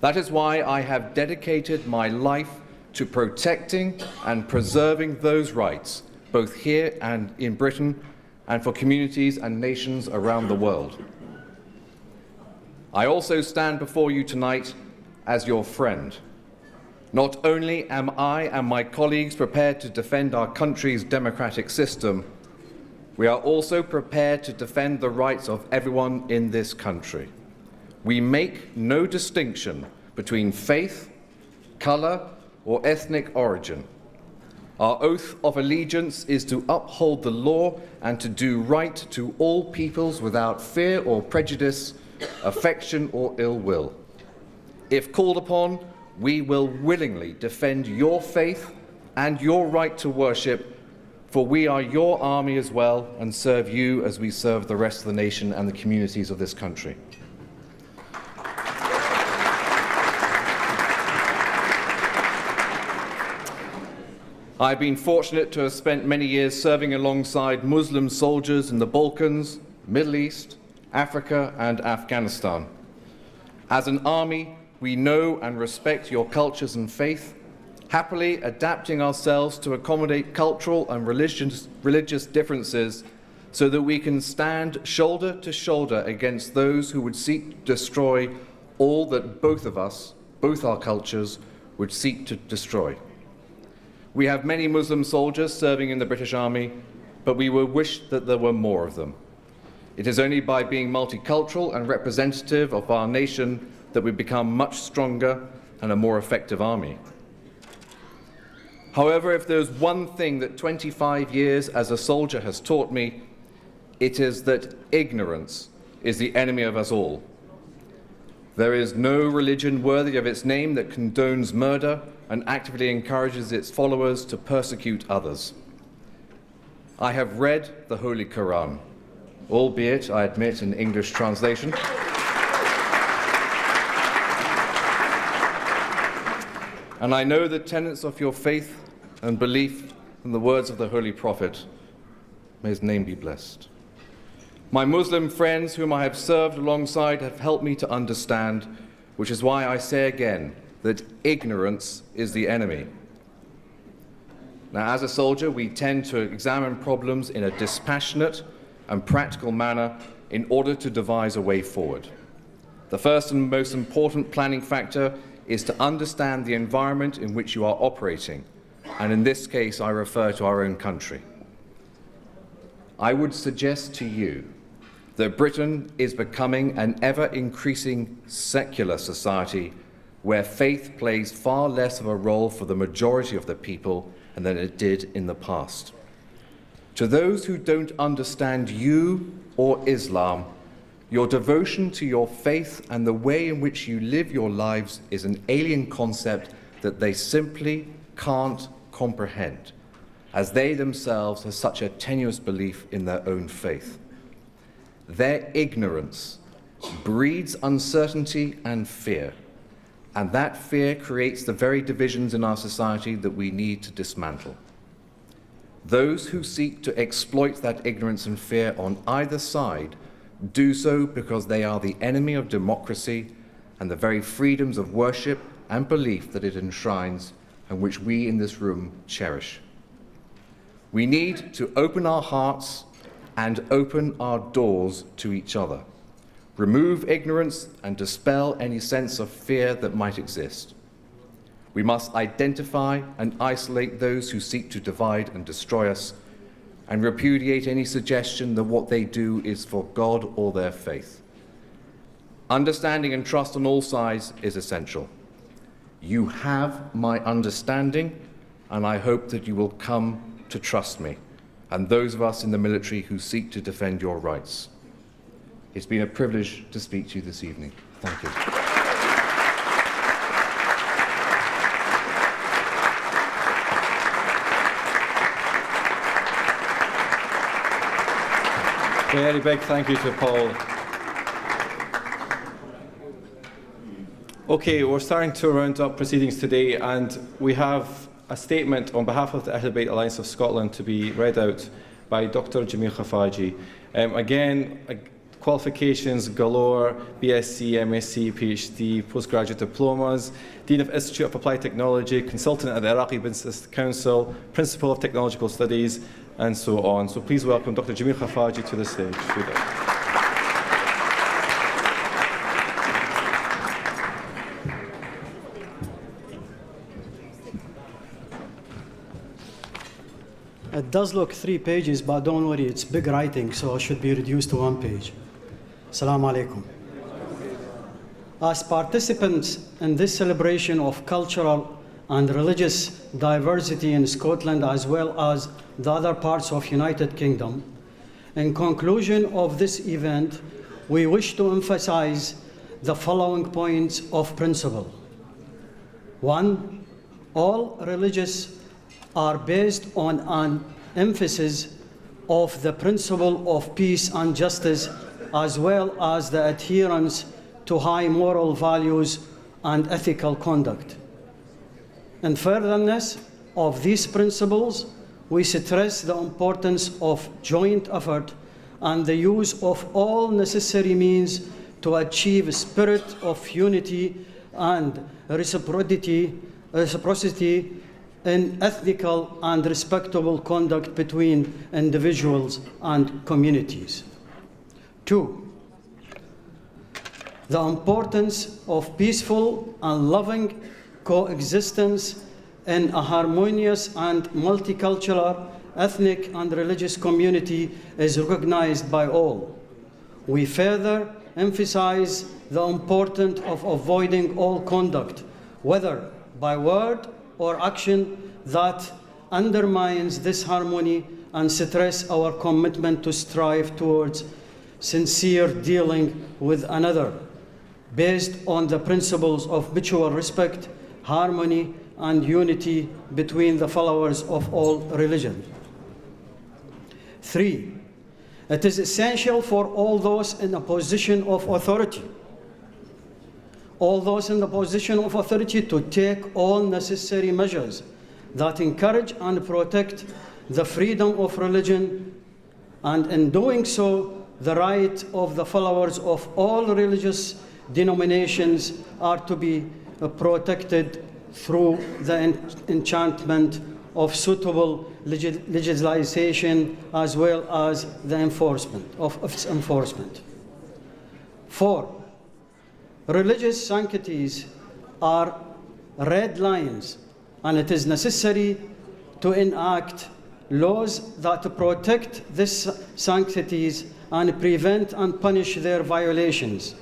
Speaker 7: That is why I have dedicated my life to protecting and preserving those rights, both here and in Britain, and for communities and nations around the world. I also stand before you tonight as your friend. Not only am I and my colleagues prepared to defend our country's democratic system, we are also prepared to defend the rights of everyone in this country. We make no distinction between faith, colour, or ethnic origin. Our oath of allegiance is to uphold the law and to do right to all peoples without fear or prejudice, affection or ill will. If called upon, we will willingly defend your faith and your right to worship for we are your army as well and serve you as we serve the rest of the nation and the communities of this country. I've been fortunate to have spent many years serving alongside Muslim soldiers in the Balkans, Middle East, Africa, and Afghanistan. As an army, we know and respect your cultures and faith, happily adapting ourselves to accommodate cultural and religious differences so that we can stand shoulder to shoulder against those who would seek to destroy all that both of us, both our cultures, would seek to destroy. We have many Muslim soldiers serving in the British Army, but we would wish that there were more of them. It is only by being multicultural and representative of our nation that we become much stronger and a more effective army. However, if there's one thing that 25 years as a soldier has taught me, it is that ignorance is the enemy of us all. There is no religion worthy of its name that condones murder and actively encourages its followers to persecute others. I have read the Holy Quran, albeit, I admit, in English translation. And I know the tenets of your faith and belief in the words of the Holy Prophet. May his name be blessed. My Muslim friends whom I have served alongside have helped me to understand, which is why I say again that ignorance is the enemy. Now, as a soldier, we tend to examine problems in a dispassionate and practical manner in order to devise a way forward. The first and most important planning factor is to understand the environment in which you are operating, and in this case, I refer to our own country. I would suggest to you that Britain is becoming an ever-increasing secular society where faith plays far less of a role for the majority of the people than it did in the past. To those who don't understand you or Islam, your devotion to your faith and the way in which you live your lives is an alien concept that they simply can't comprehend, as they themselves have such a tenuous belief in their own faith. Their ignorance breeds uncertainty and fear, and that fear creates the very divisions in our society that we need to dismantle. Those who seek to exploit that ignorance and fear on either side do so because they are the enemy of democracy and the very freedoms of worship and belief that it enshrines and which we in this room cherish. We need to open our hearts and open our doors to each other. Remove ignorance and dispel any sense of fear that might exist. We must identify and isolate those who seek to divide and destroy us, and repudiate any suggestion that what they do is for God or their faith. Understanding and trust on all sides is essential. You have my understanding, and I hope that you will come to trust me, and those of us in the military who seek to defend your rights. It's been a privilege to speak to you this evening. Thank you.
Speaker 1: Very big thank you to Paul. Okay, we're starting to round up proceedings today, and we have a statement on behalf of the Ahl Bayt Alliance of Scotland to be read out by Dr. Jamil Khafaji. Again, qualifications galore, BSc, MSc, PhD, postgraduate diplomas, Dean of Institute of Applied Technology, consultant at the Iraqi Business Council, Principal of Technological Studies, and so on. So please welcome Dr. Jamil Khafaji to the stage.
Speaker 8: It does look 3 pages, but don't worry, it's big writing, so it should be reduced to 1 page. Assalamu alaikum. As participants in this celebration of cultural and religious diversity in Scotland as well as the other parts of United Kingdom, in conclusion of this event, we wish to emphasize the following points of principle. 1, all religions are based on an emphasis of the principle of peace and justice, as well as the adherence to high moral values and ethical conduct. In furtherance of these principles, we stress the importance of joint effort and the use of all necessary means to achieve a spirit of unity and reciprocity in ethical and respectable conduct between individuals and communities. 2. The importance of peaceful and loving coexistence in a harmonious and multicultural ethnic and religious community is recognized by all. We further emphasize the importance of avoiding all conduct, whether by word or action, that undermines this harmony, and stress our commitment to strive towards sincere dealing with another, based on the principles of mutual respect, harmony, and unity between the followers of all religions. 3. It is essential for all those in a position of authority, to take all necessary measures that encourage and protect the freedom of religion, and in doing so, the right of the followers of all religious denominations are to be protected through the enchantment of suitable legislation, as well as the enforcement of its enforcement. 4. Religious sanctities are red lines, and it is necessary to enact laws that protect these sanctities and prevent and punish their violations.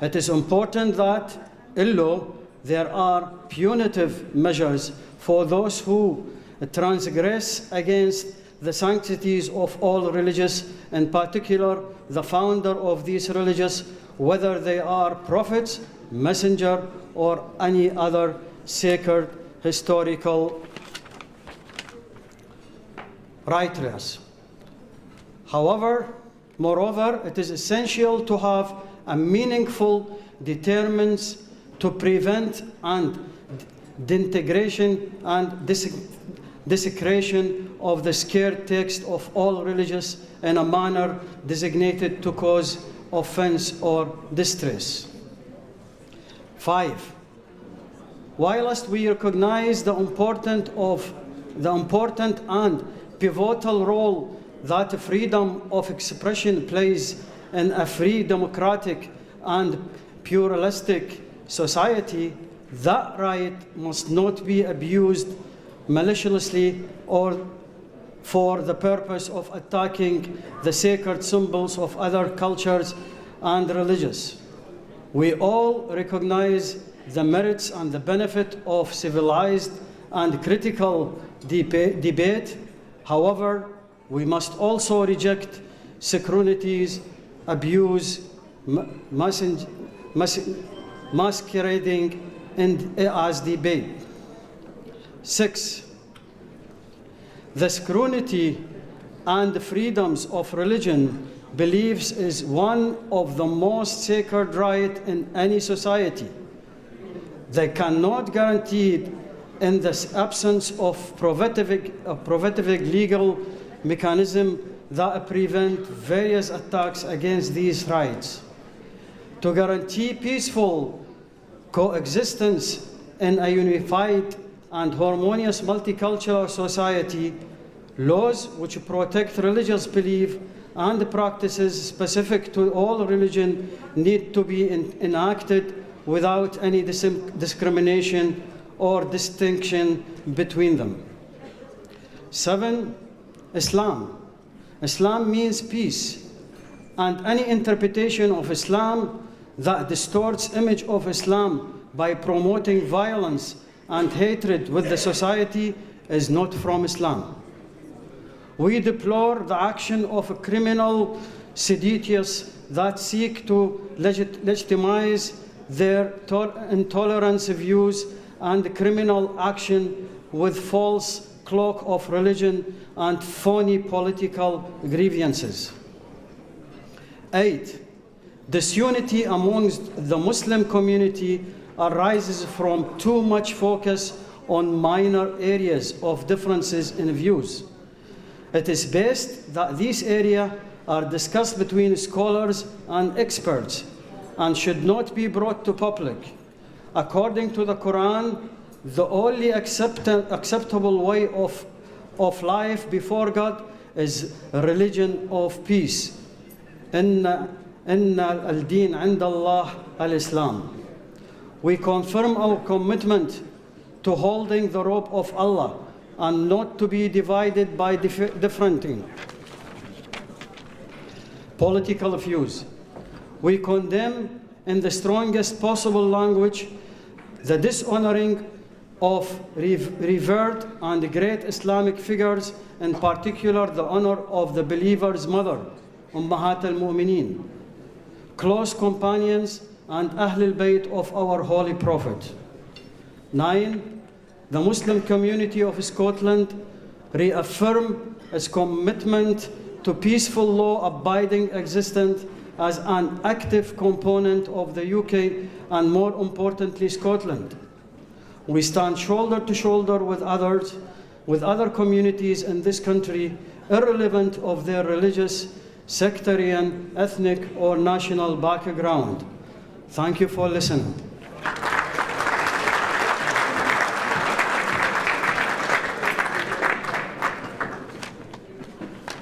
Speaker 8: It is important that, in law, there are punitive measures for those who transgress against the sanctities of all religions, in particular the founder of these religions, whether they are prophets, messenger, or any other sacred historical writers. Moreover, it is essential to have a meaningful deterrence to prevent and disintegration and desecration of the sacred text of all religions in a manner designated to cause offense or distress. 5. Whilst we recognize the important and pivotal role that freedom of expression plays in a free, democratic, and pluralistic society, that right must not be abused maliciously or for the purpose of attacking the sacred symbols of other cultures and religions. We all recognize the merits and the benefit of civilized and critical debate. However, we must also reject scrutinies, abuse, masquerading as debate. 6. The scrutiny and the freedoms of religion beliefs is one of the most sacred rights in any society. They cannot guarantee, in the absence of prohibitive legal mechanism that prevent various attacks against these rights. To guarantee peaceful coexistence in a unified and harmonious multicultural society, laws which protect religious belief and practices specific to all religion need to be enacted without any discrimination or distinction between them. 7. Islam. Islam means peace, and any interpretation of Islam that distorts image of Islam by promoting violence and hatred with the society is not from Islam. We deplore the action of criminal seditious that seek to legitimize their intolerance views and criminal action with false cloak of religion and phony political grievances. 8. Disunity amongst the Muslim community arises from too much focus on minor areas of differences in views. It is best that these areas are discussed between scholars and experts and should not be brought to public. According to the Quran, the only acceptable way of life before God is a religion of peace. Inna al-din 'inda Allah al-Islam. We confirm our commitment to holding the rope of Allah and not to be divided by differing political views. We condemn in the strongest possible language the dishonoring of revered and great Islamic figures, in particular the honor of the believer's mother, Ummahat al-Mu'mineen, close companions and Ahlul Bayt of our Holy Prophet. 9. The Muslim community of Scotland reaffirm its commitment to peaceful law-abiding existence as an active component of the UK and, more importantly, Scotland. We stand shoulder to shoulder with other communities in this country, irrelevant of their religious, sectarian, ethnic, or national background. Thank you for listening.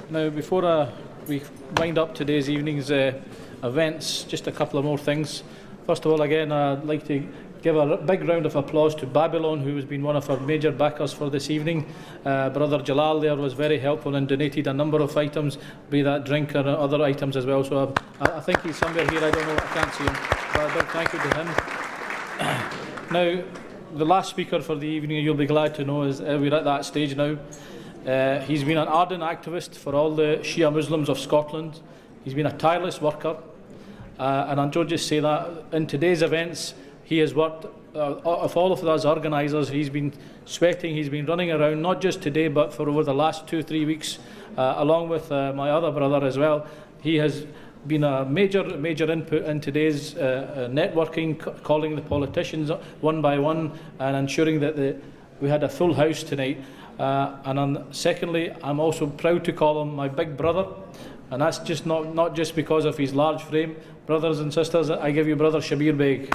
Speaker 4: Now, before we wind up today's evening's events, just a couple of more things. First of all, again, I'd like to give a big round of applause to Babylon, who has been one of our major backers for this evening. Brother Jalal there was very helpful and donated a number of items, be that drink or other items as well. So I think he's somewhere here, I don't know, I can't see him. But a big thank you to him. Now, the last speaker for the evening, you'll be glad to know, is we're at that stage now. He's been an ardent activist for all the Shia Muslims of Scotland. He's been a tireless worker. And I'll just say that in today's events, he has worked, of all of us organisers, he's been sweating, he's been running around, not just today, but for over the last 2-3 weeks, along with my other brother as well. He has been a major input in today's networking, calling the politicians one by one and ensuring that we had a full house tonight. Secondly, I'm also proud to call him my big brother, and that's just not just because of his large frame. Brothers and sisters, I give you Brother Shabir Beg.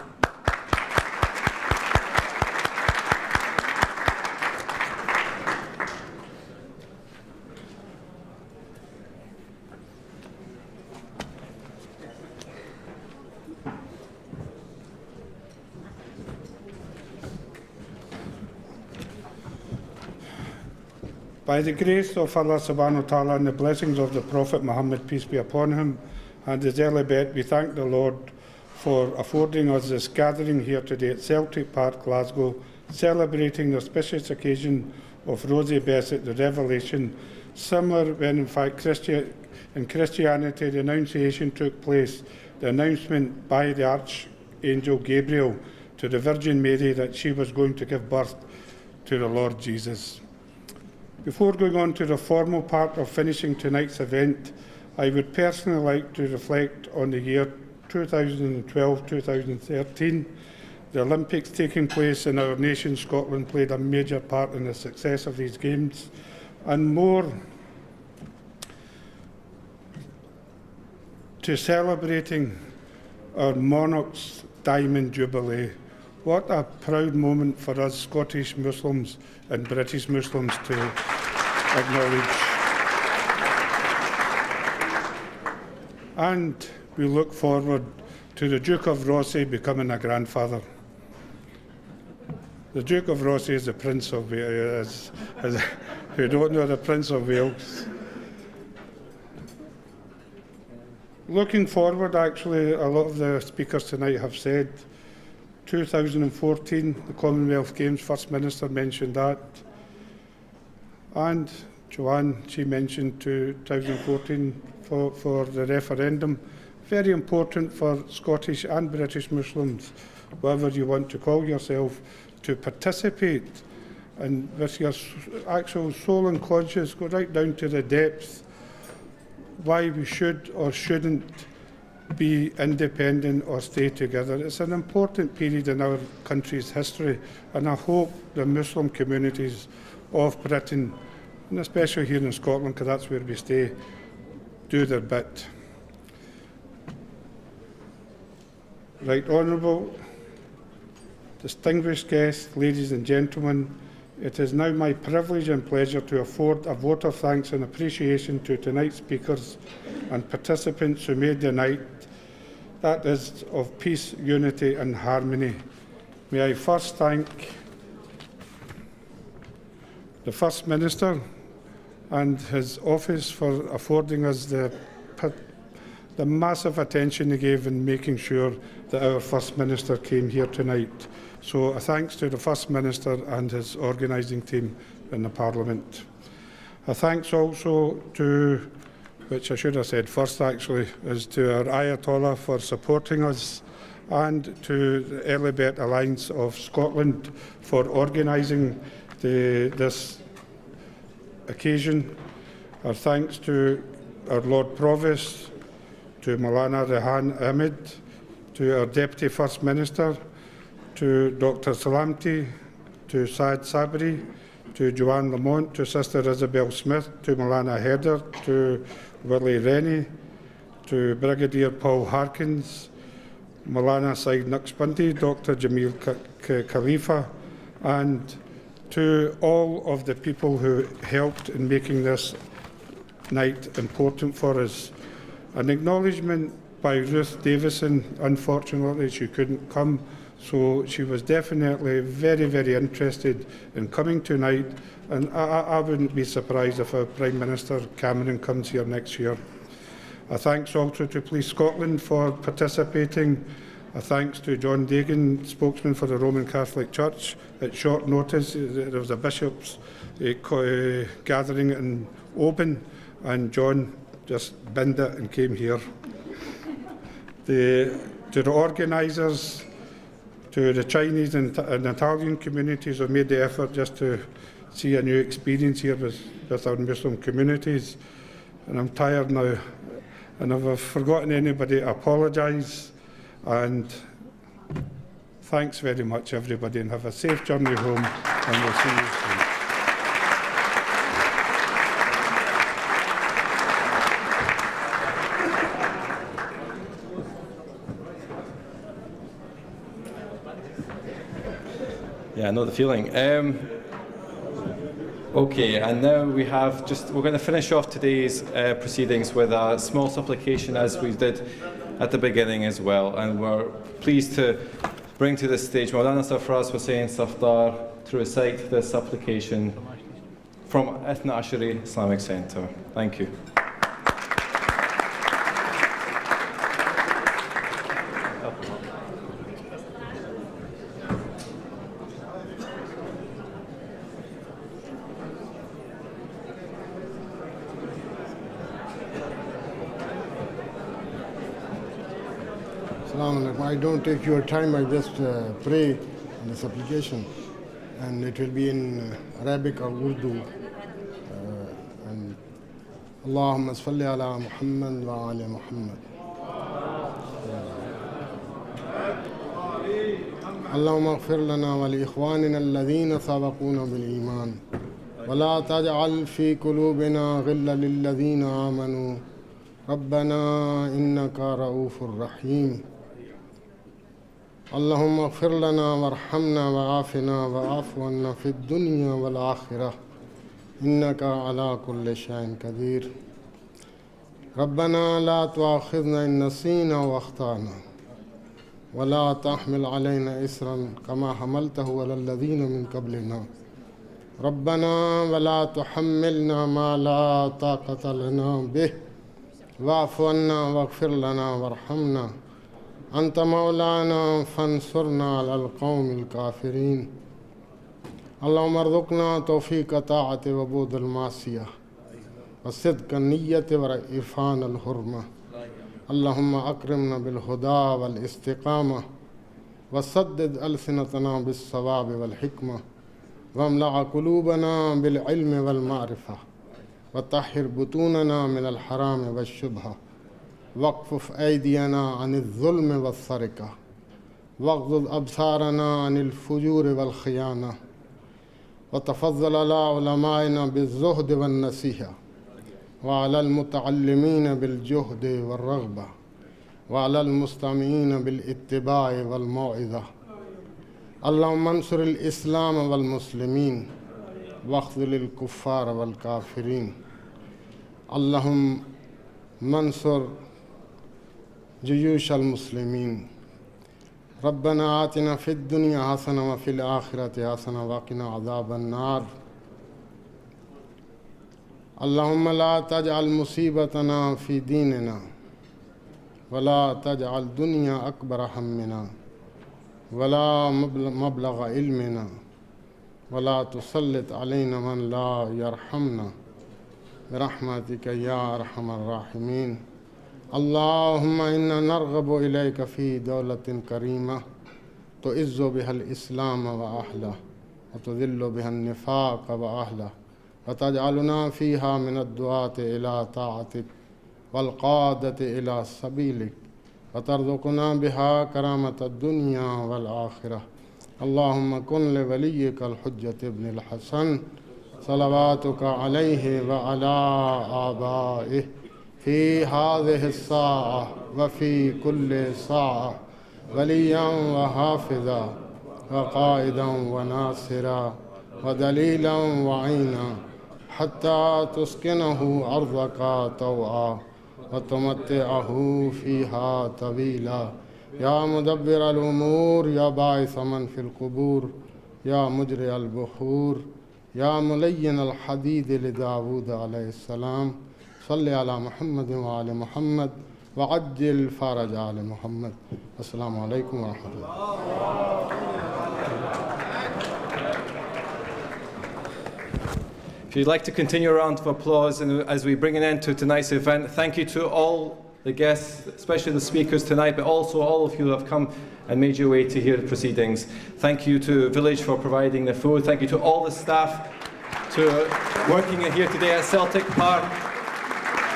Speaker 9: By the grace of Allah subhanahu wa ta'ala and the blessings of the Prophet Muhammad, peace be upon him, and his Ehl Bayt, we thank the Lord for affording us this gathering here today at Celtic Park, Glasgow, celebrating the auspicious occasion of Rosie Bessett, the Revelation, similar when in fact in Christianity the Annunciation took place, the announcement by the Archangel Gabriel to the Virgin Mary that she was going to give birth to the Lord Jesus. Before going on to the formal part of finishing tonight's event, I would personally like to reflect on the year 2012-2013. The Olympics taking place in our nation, Scotland, played a major part in the success of these games, and more to celebrating our monarch's Diamond Jubilee. What a proud moment for us Scottish Muslims and British Muslims to acknowledge. And we look forward to the Duke of Rothesay becoming a grandfather. The Duke of Rothesay is the Prince of Wales, who don't know, the Prince of Wales. Looking forward, actually, a lot of the speakers tonight have said 2014, the Commonwealth Games, First Minister mentioned that. And Joanne, she mentioned 2014 for the referendum. Very important for Scottish and British Muslims, whatever you want to call yourself, to participate and with your actual soul and conscience, go right down to the depths why we should or shouldn't be independent or stay together. It's an important period in our country's history, and I hope the Muslim communities of Britain, and especially here in Scotland, because that's where we stay, do their bit. Right Honourable, distinguished guests, ladies and gentlemen, it is now my privilege and pleasure to afford a vote of thanks and appreciation to tonight's speakers and participants who made the night that is of peace, unity and harmony. May I first thank the First Minister and his office for affording us the massive attention he gave in making sure that our First Minister came here tonight. So a thanks to the First Minister and his organising team in the Parliament. A thanks also to, which I should have said first actually, is to our Ayatollah for supporting us, and to the Early Bet Alliance of Scotland for organising this occasion. Our thanks to our Lord Provost, to Maulana Rehan Ahmed, to our Deputy First Minister, to Dr Salamti, to Saad Sabri, to Joanne Lamont, to Sister Isabel Smith, to Maulana Heder, to Willie Rennie, to Brigadier Paul Harkins, Maulana Said Naqshbandi, Dr Jamil Khalifa, and to all of the people who helped in making this night important for us. An acknowledgement by Ruth Davison. Unfortunately, she couldn't come, so she was definitely very, very interested in coming tonight, and I wouldn't be surprised if our Prime Minister Cameron comes here next year. A thanks also to Police Scotland for participating. A thanks to John Dagan, spokesman for the Roman Catholic Church. At short notice, there was a bishops' gathering in Oban, and John just binned it and came here. To the organisers, to the Chinese and Italian communities who made the effort just to see a new experience here with our Muslim communities. And I'm tired now, and if I've forgotten anybody, I apologise. And thanks very much, everybody, and have a safe journey home, and we'll see you soon.
Speaker 1: Yeah, I know the feeling. Okay, and now we're going to finish off today's proceedings with a small supplication, as we did at the beginning as well. And we're pleased to bring to this stage Maulana Sarfraz Hussain Safdar to recite this supplication from Ithna Ashari Islamic Centre. Thank you.
Speaker 10: I don't take your time, I just pray in the supplication, and it will be in Arabic or Urdu. And Allahumma salli ala Muhammad wa ala Muhammad. Allahumma ighfir lana wa li ikhwanina alladhina sabaquna bil iman wa la taj'al fi qulubina ghillan lil ladhina amanu rabbana innaka ra'ufur rahim. اللهم اغفر لنا وارحمنا وعافنا واعف عنا في الدنيا والآخرة إنك على كل شيء قدير ربنا لا تؤاخذنا إن نسينا وأخطأنا ولا تحمل علينا إصرا كما حملته على الذين من قبلنا ربنا ولا تحملنا ما لا طاقة لنا به واعف عنا واغفر لنا وارحمنا أنت مولانا فانصرنا على القوم الكافرين اللهم ارزقنا توفيق طاعة وبعد المعصية وصدق النية وإرفان الحرمة اللهم أكرمنا بالهدى والاستقامة وسدد ألسنتنا بالصواب والحكمة واملأ قلوبنا بالعلم والمعرفة وطهر بطوننا من الحرام والشبهة واكفف أيدينا عن الظلم والسرقة واغضض أبصارنا عن الفجور والخيانة وتفضل على علمائنا بالزهد والنصيحة وعلى المتعلمين بالجهد والرغبة وعلى المستمعين بالاتباع والموعظة. اللهم انصر الإسلام والمسلمين واخذل الكفار والكافرين. اللهم انصر جيوش المسلمين. ربنا آتنا في الدنيا حسنة وفي الآخرة حسنة وقنا عذاب النار. اللهم لا تجعل مصيبتنا في ديننا ولا تجعل الدنيا أكبر همنا ولا مبلغ علمنا ولا تسلط علينا من لا يرحمنا برحمتك يا أرحم الراحمين. اللهم إنا نرغب إليك في دولة كريمة تعز بها الإسلام وأهله وتذل بها النفاق وأهله وتجعلنا فيها من الدعاة إلى طاعتك والقادة إلى سبيلك وترزقنا بها كرامة الدنيا والآخرة. اللهم كن لوليك الحجة ابن الحسن صلواتك عليه وعلى آبائه في هذه الساعة وفي كل ساعة وليا وحافظا وقائدا وناصرا ودليلا وعينا حتى تسكنه أرضك طوعا وتمتعه فيها طويلا. يا مدبر الأمور يا باعث من في القبور يا مجري البحور يا ملين الحديد لداود عليه السلام صل على محمد وعلى محمد وعجل فرج على محمد. السلام عليكم ورحمة الله.
Speaker 1: If you'd like to continue a round of applause and as we bring an end to tonight's event, thank you to all the guests, especially the speakers tonight, but also all of you who have come and made your way to hear the proceedings. Thank you to Village for providing the food. Thank you to all the staff to working here today at Celtic Park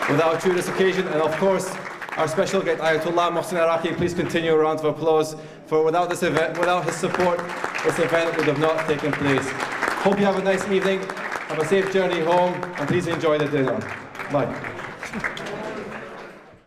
Speaker 1: without you this occasion, and of course our special guest Ayatollah Mohsen Iraqi. Please continue a round of applause, for without this event, without his support, this event would have not taken place. Hope you have a nice evening. Have a safe journey home, and please enjoy the dinner. Bye.